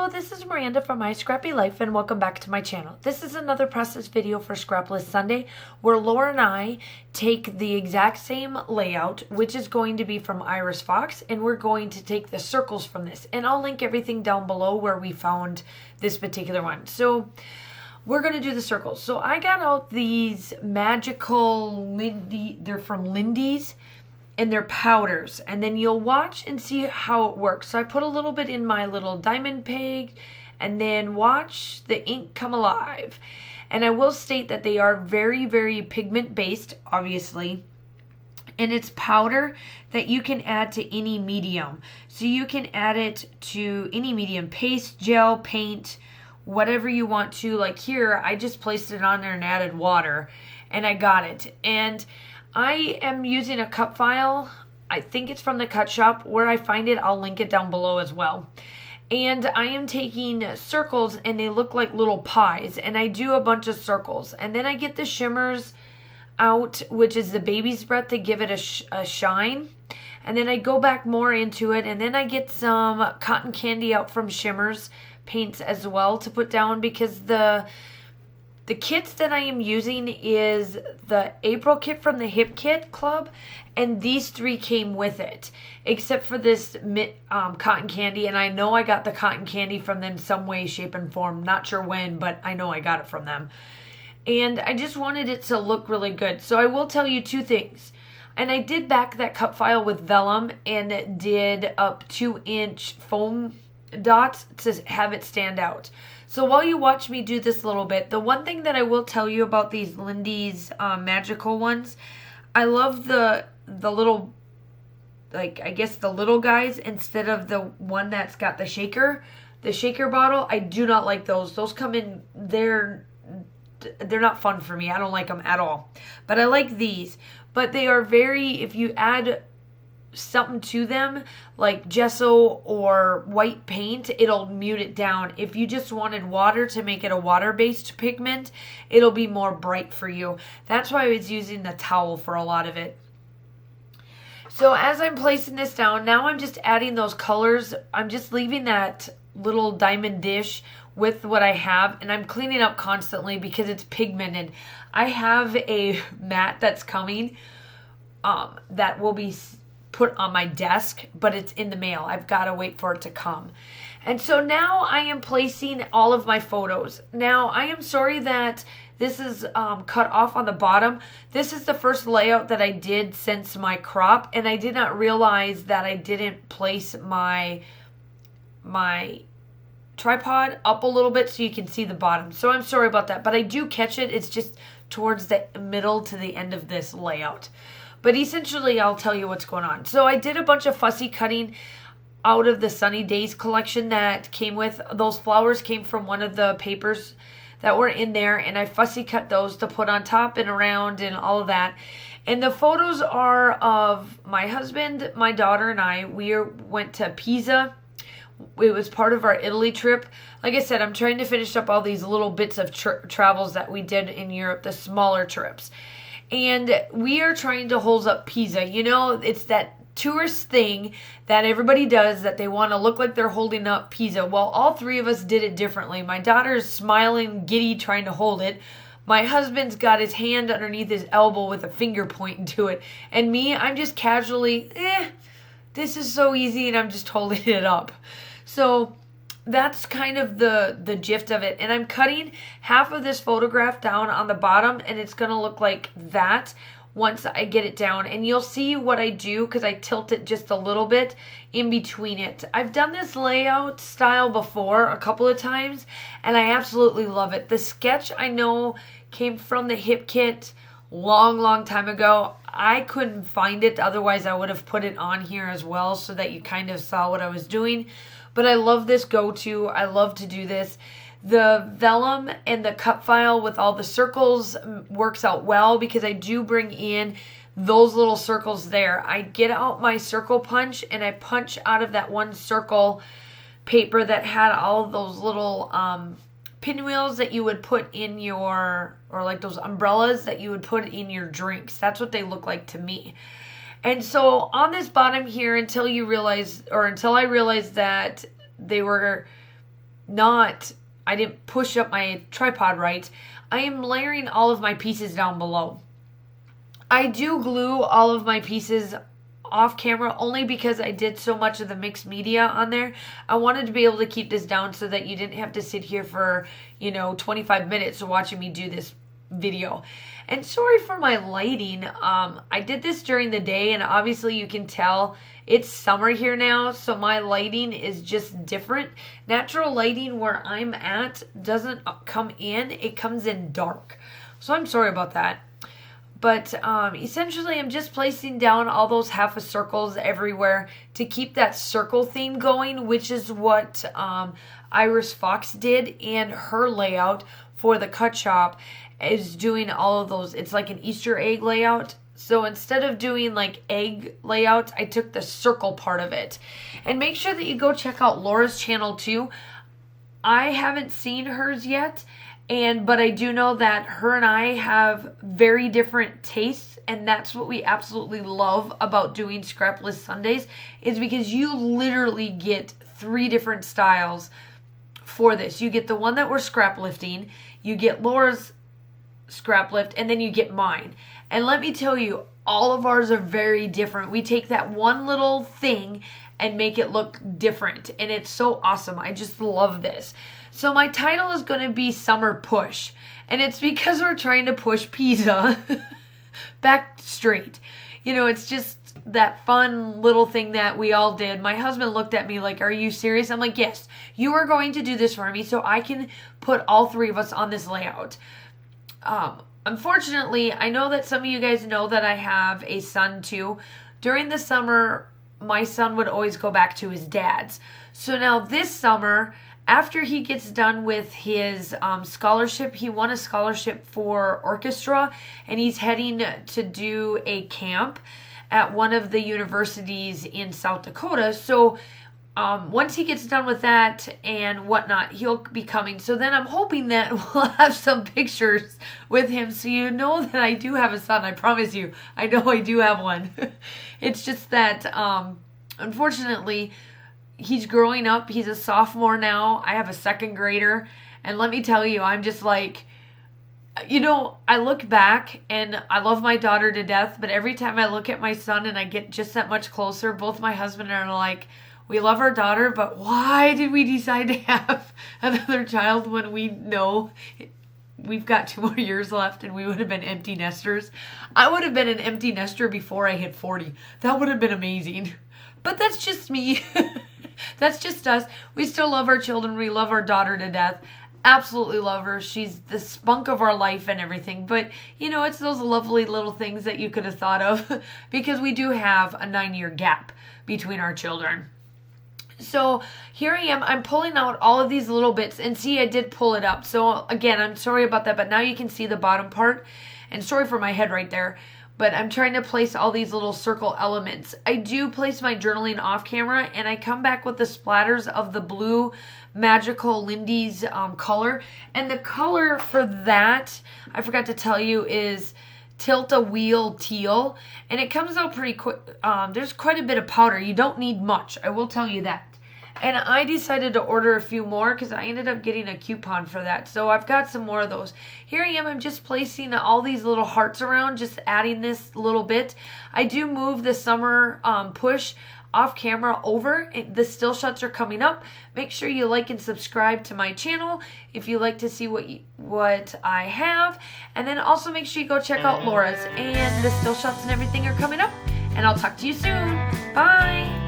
Hello, this is Miranda from My Scrappy Life and welcome back to my channel. This is another process video for Scrapless Sunday where Laura and I take the exact same layout, which is going to be from Iris Fox, and we're going to take the circles from this. And I'll link everything down below where we found this particular one. So we're going to do the circles. So I got out these magical they're from Lindy's, and they're powders, and then you'll watch and see how it works. So I put a little bit in my little diamond peg and then watch the ink come alive. And I will state that they are very, very pigment based, obviously, and it's powder that you can add to any medium. So you can add it to any medium, paste, gel, paint, whatever you want to. Like here, I just placed it on there and added water and I got it. And I am using a cut file. I think it's from the cut shop. Where I find it, I'll link it down below as well. And I am taking circles and they look like little pies. And I do a bunch of circles. And then I get the shimmers out, which is the baby's breath, to give it a shine. And then I go back more into it. And then I get some cotton candy out from Shimmers paints as well to put down, because the kits that I am using is the April kit from the Hip Kit Club, and these three came with it, except for this cotton candy, and I know I got the cotton candy from them some way, shape, and form. Not sure when, but I know I got it from them. And I just wanted it to look really good. So I will tell you two things. And I did back that cut file with vellum and did up 2-inch foam dots to have it stand out. So while you watch me do this little bit, the one thing that I will tell you about these Lindy's magical ones, I love the little, like, I guess the little guys instead of the one that's got the shaker bottle. I do not like those. Those come in, they're not fun for me. I don't like them at all. But I like these. But they are very, if you add something to them like gesso or white paint, it'll mute it down. If you just wanted water to make it a water-based pigment, it'll be more bright for you. That's why I was using the towel for a lot of it. So as I'm placing this down, now I'm just adding those colors. I'm just leaving that little diamond dish with what I have, and I'm cleaning up constantly because it's pigmented. I have a mat that's coming that will be put on my desk, but it's in the mail. I've got to wait for it to come. And so now I am placing all of my photos. Now I am sorry that this is cut off on the bottom. This is the first layout that I did since my crop, and I did not realize that I didn't place my tripod up a little bit so you can see the bottom. So I'm sorry about that, but I do catch it. It's just towards the middle to the end of this layout. But essentially, I'll tell you what's going on. So I did a bunch of fussy cutting out of the Sunny Days collection that came with. Those flowers came from one of the papers that were in there, and I fussy cut those to put on top and around and all of that. And the photos are of my husband, my daughter, and I. We went to Pisa. It was part of our Italy trip. Like I said, I'm trying to finish up all these little bits of travels that we did in Europe, the smaller trips. And we are trying to hold up Pisa. You know, it's that tourist thing that everybody does, that they want to look like they're holding up Pisa. Well, all three of us did it differently. My daughter's smiling, giddy, trying to hold it. My husband's got his hand underneath his elbow with a finger pointing to it. And me, I'm just casually, this is so easy, and I'm just holding it up. So that's kind of the gist of it. And I'm cutting half of this photograph down on the bottom, and it's going to look like that once I get it down. And you'll see what I do because I tilt it just a little bit in between it. I've done this layout style before a couple of times, and I absolutely love it. The sketch, I know, came from the Hip Kit long time ago. I couldn't find it. Otherwise, I would have put it on here as well so that you kind of saw what I was doing. But I love this go-to. I love to do this. The vellum and the cut file with all the circles works out well because I do bring in those little circles there. I get out my circle punch and I punch out of that one circle paper that had all of those little pinwheels that you would put in your, or like those umbrellas that you would put in your drinks. That's what they look like to me. And so on this bottom here, until I realized that they were I didn't push up my tripod right, I am layering all of my pieces down below. I do glue all of my pieces off camera only because I did so much of the mixed media on there. I wanted to be able to keep this down so that you didn't have to sit here for, 25 minutes watching me do this video. And sorry for my lighting. I did this during the day, and obviously you can tell it's summer here now, so my lighting is just different. Natural lighting where I'm at doesn't come in, it comes in dark. So I'm sorry about that. But essentially, I'm just placing down all those half a circles everywhere to keep that circle theme going, which is what Iris Fox did in her layout for the cut shop, is doing all of those. It's like an Easter egg layout. So instead of doing like egg layouts, I took the circle part of it. And make sure that you go check out Laura's channel too. I haven't seen hers yet. But I do know that her and I have very different tastes, and that's what we absolutely love about doing Scrapless Sundays, is because you literally get 3 different styles for this. You get the one that we're scrap lifting, you get Laura's scrap lift, and then you get mine. And let me tell you, all of ours are very different. We take that one little thing and make it look different, and it's so awesome. I just love this. So my title is going to be Summer Push, and it's because we're trying to push pizza back straight. It's just that fun little thing that we all did. My husband looked at me like, "Are you serious?" I'm like, "Yes, you are going to do this for me so I can put all 3 of us on this layout." Unfortunately, I know that some of you guys know that I have a son too. During the summer, my son would always go back to his dad's. So now this summer, after he gets done with his scholarship, he won a scholarship for orchestra, and he's heading to do a camp at one of the universities in South Dakota. So once he gets done with that and whatnot, he'll be coming. So then I'm hoping that we'll have some pictures with him, so you know that I do have a son. I promise you, I know I do have one. It's just that unfortunately, he's growing up. He's a sophomore now. I have a 2nd grader. And let me tell you, I'm just like, I look back and I love my daughter to death. But every time I look at my son and I get just that much closer, both my husband and I are like, we love our daughter, but why did we decide to have another child when we know we've got 2 more years left and we would have been empty nesters? I would have been an empty nester before I hit 40. That would have been amazing. But that's just me. That's just us. We still love our children. We love our daughter to death. Absolutely love her. She's the spunk of our life and everything. But, it's those lovely little things that you could have thought of because we do have a 9-year gap between our children. So here I am. I'm pulling out all of these little bits. And see, I did pull it up. So again, I'm sorry about that. But now you can see the bottom part. And sorry for my head right there. But I'm trying to place all these little circle elements. I do place my journaling off camera, and I come back with the splatters of the blue Magical Lindy's color. And the color for that, I forgot to tell you, is Tilt-A-Wheel Teal. And it comes out pretty quick. There's quite a bit of powder. You don't need much, I will tell you that. And I decided to order a few more because I ended up getting a coupon for that. So I've got some more of those. Here I am. I'm just placing all these little hearts around, just adding this little bit. I do move the summer push off camera over. The still shots are coming up. Make sure you like and subscribe to my channel if you like to see what I have. And then also make sure you go check out Laura's. And the still shots and everything are coming up. And I'll talk to you soon. Bye.